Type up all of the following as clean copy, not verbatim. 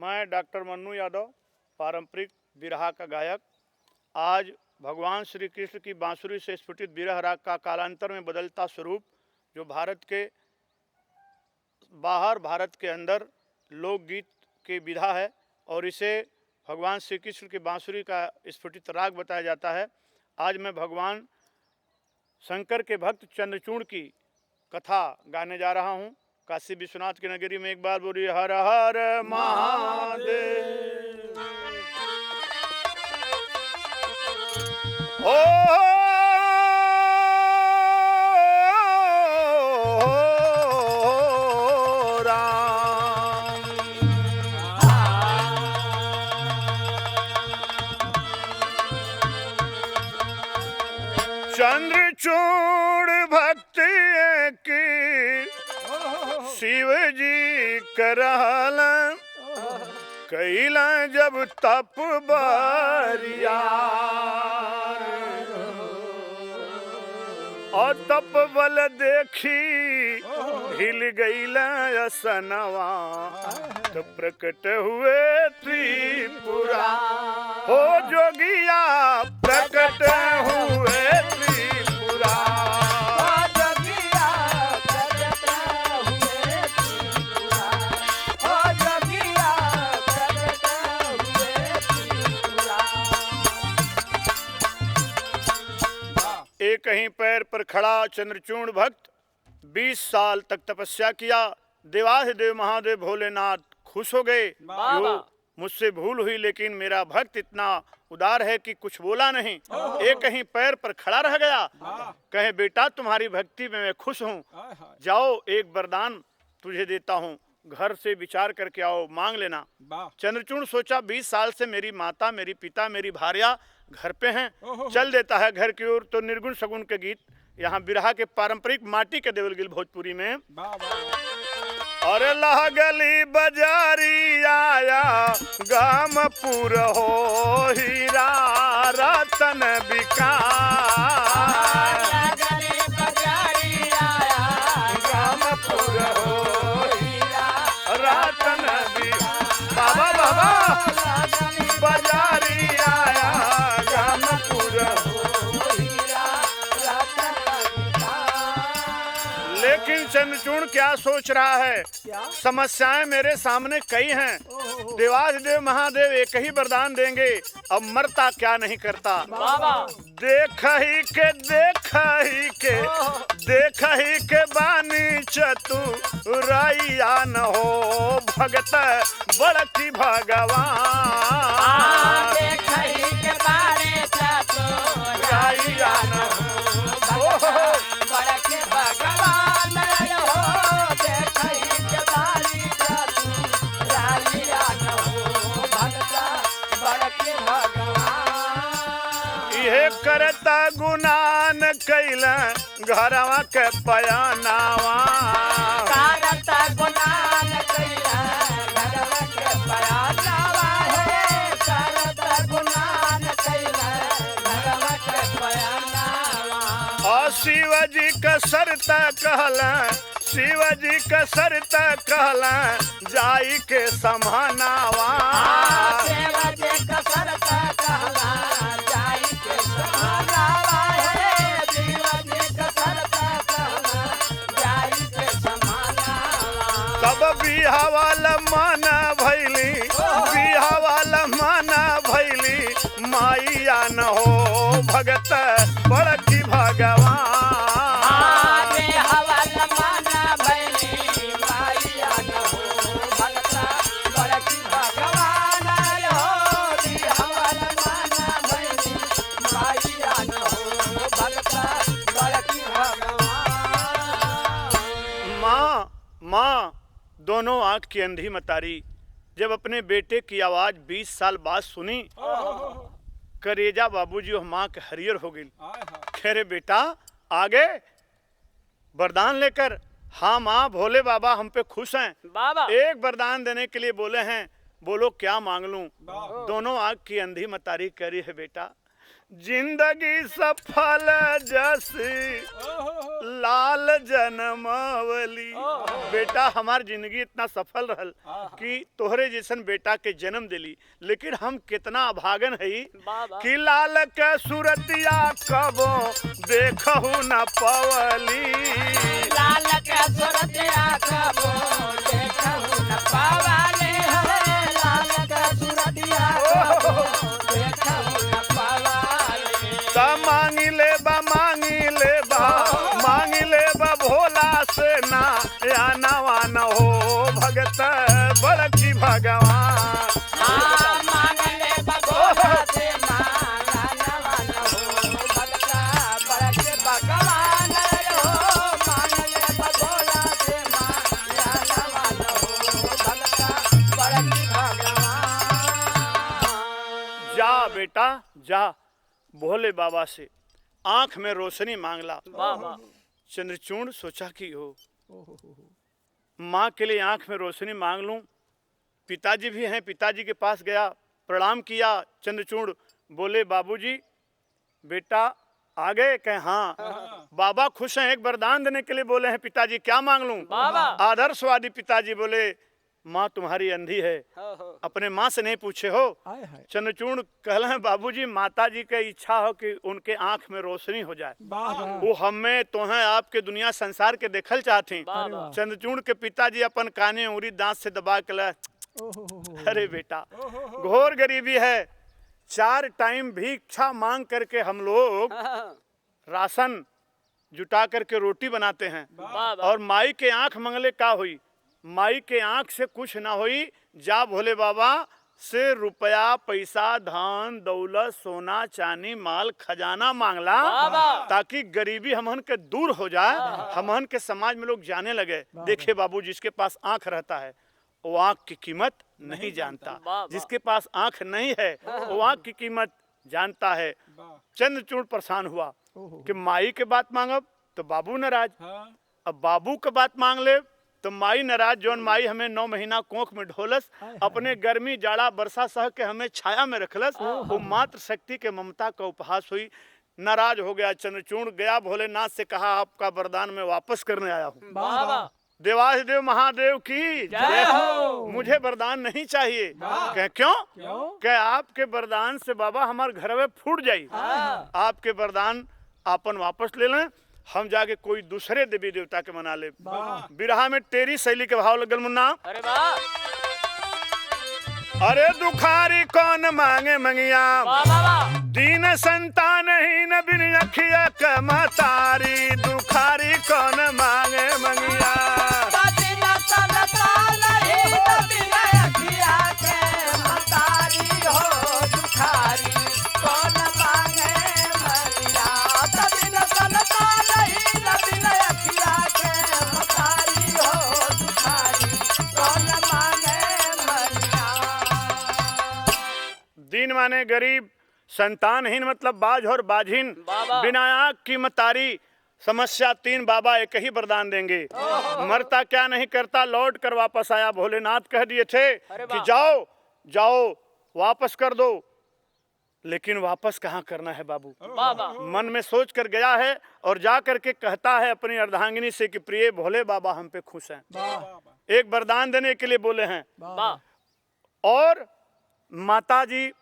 मैं डॉक्टर मन्नू यादव, पारंपरिक बिरहा का गायक। आज भगवान श्री कृष्ण की बांसुरी से स्फुटित बिरह राग का कालांतर में बदलता स्वरूप, जो भारत के बाहर भारत के अंदर लोकगीत की विधा है और इसे भगवान श्री कृष्ण की बांसुरी का स्फुटित राग बताया जाता है। आज मैं भगवान शंकर के भक्त चंद्रचूड़ की कथा गाने जा रहा हूँ। काशी विश्वनाथ की नगरी में एक बार बोली हर हर महादेव। ओ राम चंद्रचूड़ भक्ति की शिव जी करहल कैला जब तप बारिया और तप बल देखी हिल गईला असनवा तो प्रकट हुए त्रिपुरा। हो जोगिया प्रकट हुए त्रिपुरा। एक ही पैर पर खड़ा चंद्रचूड़ भक्त 20 साल तक तपस्या किया। देवाधिदेव महादेव भोलेनाथ खुश हो गए। मुझसे भूल हुई, लेकिन मेरा भक्त इतना उदार है कि कुछ बोला नहीं, एक ही पैर पर खड़ा रह गया। कहे बेटा तुम्हारी भक्ति में मैं खुश हूँ, जाओ एक वरदान तुझे देता हूँ, घर से विचार करके आओ, मांग लेना। चंद्रचूड़ सोचा 20 साल से मेरी माता, मेरी पिता, मेरी भार्या घर पे हैं, चल देता है घर की ओर। तो निर्गुण सगुन के गीत यहाँ बिरहा के पारंपरिक माटी के देवलगिल भोजपुरी में। और लहगली बजारी आया गामपुर हो हीरा रतन बिका। गामपुर हो हीरा रतन बिका। बाबा बाबा बजारी आया गामपुर हो हीरा रतन बिका। लेकिन चंद्रचूड़ क्या सोच रहा है? समस्याएं मेरे सामने कई हैं। देवाधिदेव महादेव एक ही वरदान देंगे, अब मरता क्या नहीं करता। देख ही के बानी चतुराइया न हो भगत बड़की भगवान। देख ही के बानी चतुराइया न हो बड़की भगवान। करता गुनान कैला घरवा के पयानावा। करता गुनान कैला घरवा के पयानावा है। करता गुनान कैला घरवा के पयानावा। और शिवजी का शर्त कहला, शिवजी का शर्त कहला जाई के समानावा। शिवजी का शर्त कहला बिहा वाला माना भैली माइया न हो भगत बड़की भगवान। बिहा वाला माना भैली माइया न हो भगत बड़की भगवान। बिहा वाला माना भैली माइया न हो भगत बड़की भगवान। माँ दोनों आंख की अंधी मतारी जब अपने बेटे की आवाज 20 साल बाद सुनी, करेजा बाबूजी और माँ के हरियर हो गई। खेरे बेटा आगे वरदान लेकर। हाँ माँ, भोले बाबा हम पे खुश हैं, एक वरदान देने के लिए बोले हैं, बोलो क्या मांग लूं। दोनों आंख की अंधी मतारी कह रही है बेटा जिंदगी सफल जस लाल जनमावली। बेटा हमार जिंदगी इतना सफल रहल कि तोहरे जैसन बेटा के जन्म दिली, लेकिन हम कितना अभागन है कि लाल के सूरतिया कबो देखहु न पवली। लाल के सूरतिया कबो देखहु न पवली, लाल के सूरतिया कबो देखहु न पवली। मांगी ले बा भोला से ना या नवा न हो भगत बड़की भगवान। मांग ले बा भोला से मांगा नवा न हो भगत बड़के भगवान हो। मांग ले बा भोला से मांगा नवा न हो भगत बड़के भगवान। जा बेटा जा, भोले बाबा से आंख में रोशनी मांगला। चंद्रचूड़ सोचा कि हो माँ के लिए आंख में रोशनी मांग लूं। पिताजी भी हैं, पिताजी के पास गया, प्रणाम किया। चंद्रचूड़ बोले बाबूजी बेटा आ गए? कहे हाँ। बाबा खुश हैं, एक वरदान देने के लिए बोले हैं। पिताजी क्या मांग लूं? आदर्शवादी पिताजी बोले माँ तुम्हारी अंधी है, अपने माँ से नहीं पूछे हो? चंद्रचूड़ कहले हैं बाबूजी माता जी की इच्छा हो कि उनके आंख में रोशनी हो जाए, वो हमें तो हैं आपके दुनिया संसार के देखल चाहती। चंद्रचूड़ के पिताजी अपन काने उंगली दांत से दबा के अरे बेटा घोर गरीबी है, 4 टाइम भिक्षा मांग करके हम लोग राशन जुटा करके रोटी बनाते हैं, और माई के आंख मंगले का हुई? माई के आंख से कुछ ना हुई। जा भोले बाबा से रुपया पैसा धन दौलत सोना चांदी माल खजाना मांगला, ताकि गरीबी हमहन के दूर हो जाए, हमहन के समाज में लोग जाने लगे। देखे बाबू जिसके पास आंख रहता है वो आंख की कीमत नहीं जानता, जिसके पास आंख नहीं है वो आंख की कीमत जानता है। चंद्रचूड़ परेशान हुआ कि माई के बात मांगब तो बाबू नाराज, अब बाबू के बात मांग ले तो माई नाराज। जौन माई हमें 9 महीना कोख में ढोलस, अपने गर्मी जाड़ा बरसा सह के हमें छाया में रखलस, वो मात्र शक्ति के ममता का उपहास हुई। नाराज हो गया चंद्रचूड़, गया भोलेनाथ से कहा आपका वरदान मैं वापस करने आया हूँ। देवाधिदेव महादेव की जय हो। मुझे वरदान नहीं चाहिए। कहे क्यों? कहे आपके वरदान से बाबा हमारे घर में फूट जाई, आपके वरदान आपन वापस ले लें, हम जाके कोई दूसरे देवी देवता के मना ले। बिरहा में तेरी शैली के भाव लगल मुन्ना। अरे वाह। अरे दुखारी कौन मांगे मंगिया, दीन संतान ही न बिन अखिया कमतारी। दुखारी कौन मांगे मंगिया, दीन माने गरीब, संतानहीन मतलब बाज और बाझीन, बिना आँख की मतारी। समस्या 3 बाबा एक ही वरदान देंगे। मरता क्या नहीं करता लौट कर वापस आया। भोलेनाथ कह दिए थे कि जाओ जाओ वापस कर दो, लेकिन वापस कहाँ करना है बाबू? मन में सोच कर गया है और जा करके कहता है अपनी अर्धांगिनी से कि प्रिय भोले बाबा हम पे खुश हैं, एक वरदान देने के लिए बोले हैं। और माता जी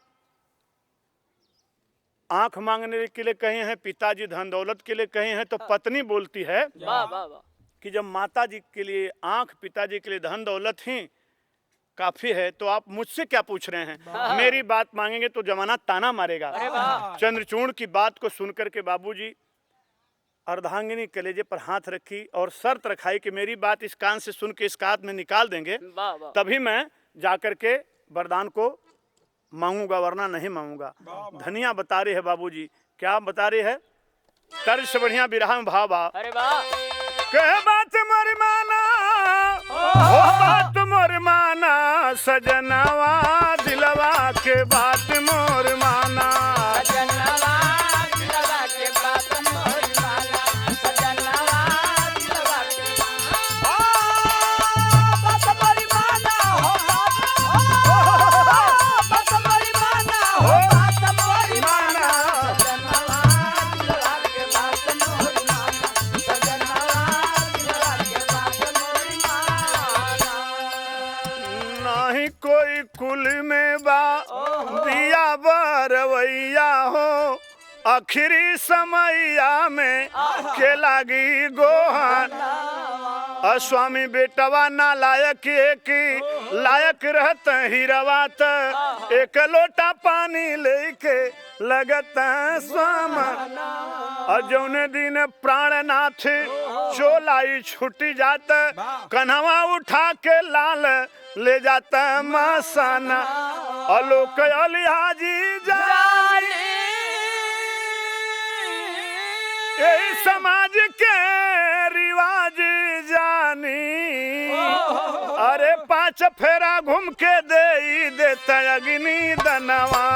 आंख मांगने के लिए कहे हैं, पिताजी धन दौलत के लिए कहे हैं, तो पत्नी बोलती है कि जब माता जी के लिए आंख, पिताजी के लिए धन दौलत ही काफी है, तो आप मुझसे क्या पूछ रहे हैं? मेरी बात मांगेंगे तो जमाना ताना मारेगा। चंद्रचूड़ की बात को सुनकर के बाबूजी अर्धांगिनी कलेजे पर हाथ रखी और शर्त रखाई कि मेरी बात इस कान से सुन के इस कान में निकाल देंगे तभी मैं जाकर के वरदान को मांगूंगा, वरना नहीं मांगूंगा। धनिया बता रही है बाबूजी, क्या बता रही है? तर्ज से बढ़िया बिरहा में भावा। अरे वाह। कह बात मोर माना, हो बात मोर माना, सजनवा दिलवा के बात मोर माना। सजनवा दिलवा के बात मोर माना, सजनवा दिलवा के बात मोर माना, हो बात मोर माना, हो बात मोर माना, में बा दिया बरवैया हो आखिरी समैया में के लागी गोहन स्वामी बेटवा ना लायक एक लायक रहत हीरवा त एक लोटा पानी लेके लगत स्वाम जौने दिन प्राणनाथ चोलाई छुटी जात कन्हवा उठा के लाल ले जाता मसाना अलोक अलिहाजी जानी यही समाज के रिवाज जानी अरे 5 फेरा घूम के दे देता अग्नि दनवा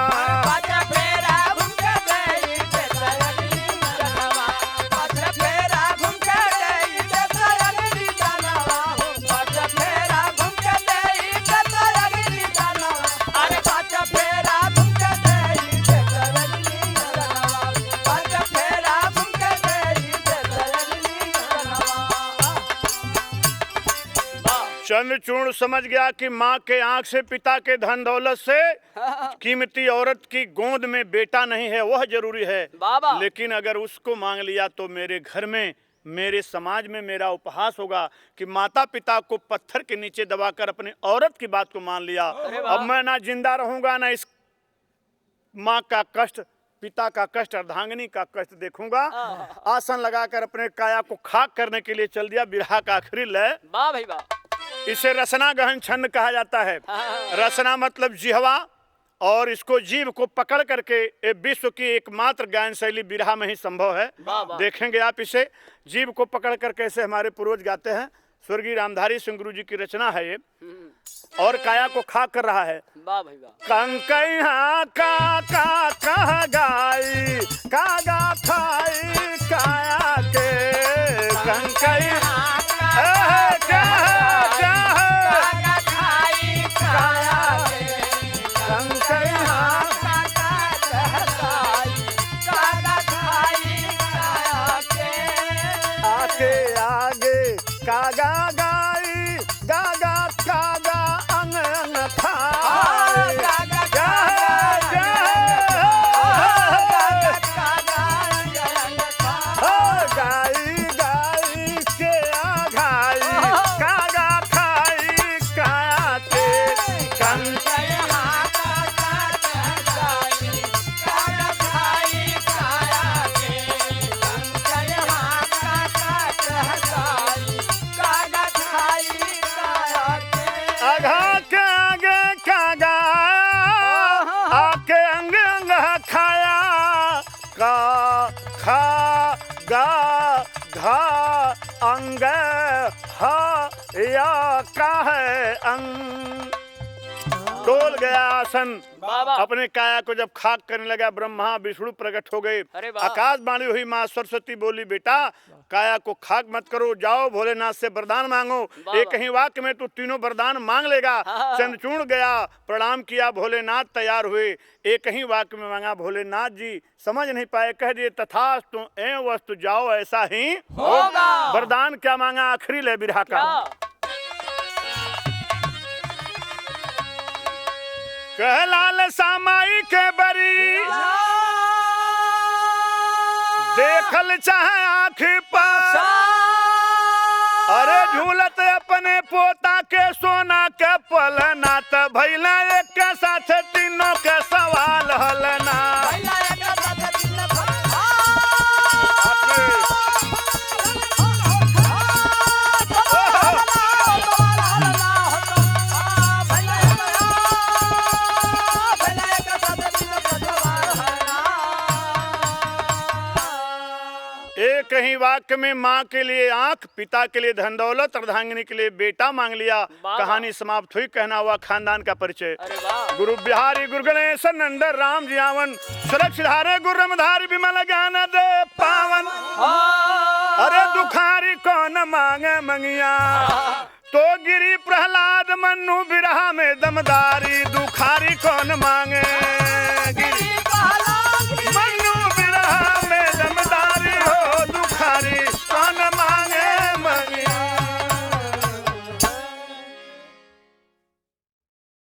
चंद्रचूड़ समझ गया कि माँ के आंख से पिता के धन दौलत से कीमती औरत की गोद में बेटा नहीं है वह जरूरी है बाबा। लेकिन अगर उसको मांग लिया तो मेरे घर में मेरे समाज में मेरा उपहास होगा कि माता पिता को पत्थर के नीचे दबाकर अपने औरत की बात को मान लिया। अब मैं ना जिंदा रहूंगा ना इस माँ का कष्ट पिता का कष्ट अर्धांगिनी का कष्ट देखूंगा। आसन लगाकर अपने काया को खाक करने के लिए चल दिया। बिरहा का आखिरी लय वाह भाई वाह। इसे रसना गहन छंद कहा जाता है। रसना मतलब जिहवा और इसको जीव को पकड़ करके ये विश्व की एकमात्र गायन शैली बिरहा में ही संभव है। देखेंगे आप इसे जीव को पकड़ कर कैसे हमारे पूर्वज गाते हैं। स्वर्गीय रामधारी सिंह गुरु जी की रचना है ये और काया को खा कर रहा है। वाह भाई वाह। कंकैया का कह गाई कागा खाई काया के कंकैया कागा गाई गागा कागा अंग अंग खाई गाई गाई के आघाई कागा खाई काया के आघा के आगे कागा आके अंग अंग खाया का खा गा घा अंग हा या का है अंग। डोल गया आसन अपने काया को जब खाक करने लगा ब्रह्मा विष्णु प्रकट हो गए। आकाशवाणी हुई माँ सरस्वती बोली बेटा काया को खाक मत करो जाओ भोलेनाथ से वरदान मांगो। एक ही वाक्य में तू तीनों वरदान मांग लेगा। चंद्रचूड़ गया प्रणाम किया भोलेनाथ तैयार हुए एक ही वाक्य में मांगा। भोलेनाथ जी समझ नहीं पाए कह दिए तथास्तु एवं वस्तु जाओ ऐसा ही होगा। वरदान क्या मांगा आखिरी लय बिरहा का कहलाल सामाई के बरी देखल चाहे आँख पर अरे झूलत अपने पोता के सोना के पलना त भैला एक के साथ तीनों के सवाल हलना। एक ही वाक्य में माँ के लिए आंख पिता के लिए धन दौलत अर्धांगिनी के लिए बेटा मांग लिया। कहानी समाप्त हुई। कहना हुआ खानदान का परिचय। गुरु बिहारी गुरु गणेश नंदन राम जियावन सुरक्षित धारे गुरु रमधारी विमल ज्ञान दे पावन। अरे दुखारी कौन मांगे मंगिया तो गिरी प्रहलाद मन्नू बिरहा में दमदारी दुखारी कौन मांगे।